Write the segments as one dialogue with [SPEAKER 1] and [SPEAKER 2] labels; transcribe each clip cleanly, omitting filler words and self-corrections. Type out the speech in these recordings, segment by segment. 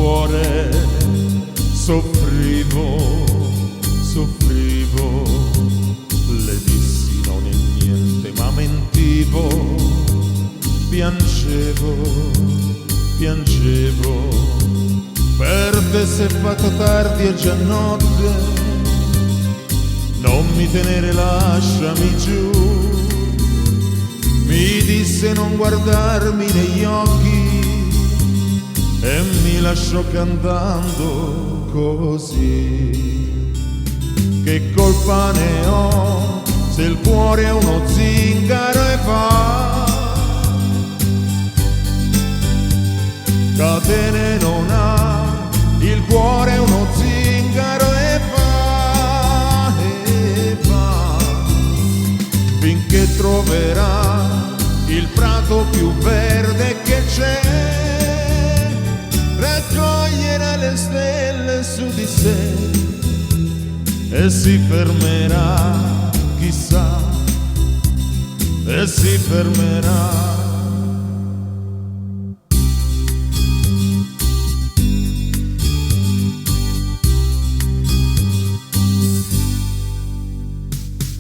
[SPEAKER 1] cuore soffrivo, le dissi non è niente ma mentivo, piangevo, per te s'è fatto tardi e già notte, non mi tenere, lasciami giù. Mi disse non guardarmi negli occhi e mi lasciò cantando così. Che colpa ne ho se il cuore è uno zingaro e fa catene, non ha il cuore è uno zingaro e va finché troverà il prato più verde che c'è, raccoglierà le stelle su di sé e si fermerà, chissà, e si fermerà.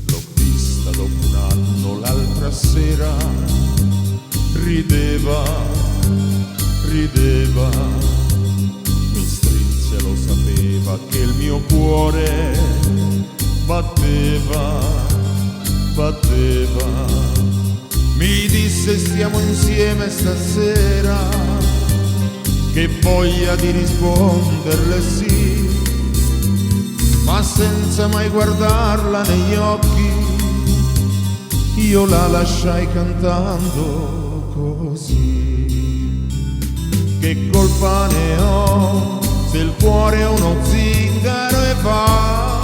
[SPEAKER 1] L'ho vista dopo un anno l'altra sera, rideva, mi strinse, lo sapeva che il mio cuore batteva, mi disse stiamo insieme stasera, che voglia di risponderle sì, ma senza mai guardarla negli occhi, io la lasciai cantando così. Che colpa ne ho se il cuore è uno zingaro e va,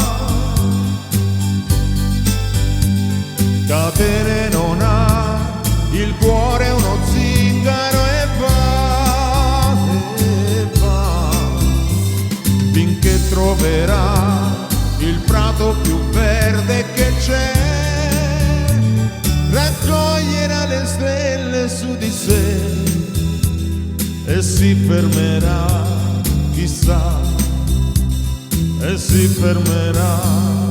[SPEAKER 1] catene non ha, il cuore è uno zingaro e va finché troverà il prato più verde che c'è, raccoglierà le stelle su di sé e si fermerà, chissà, e si fermerà.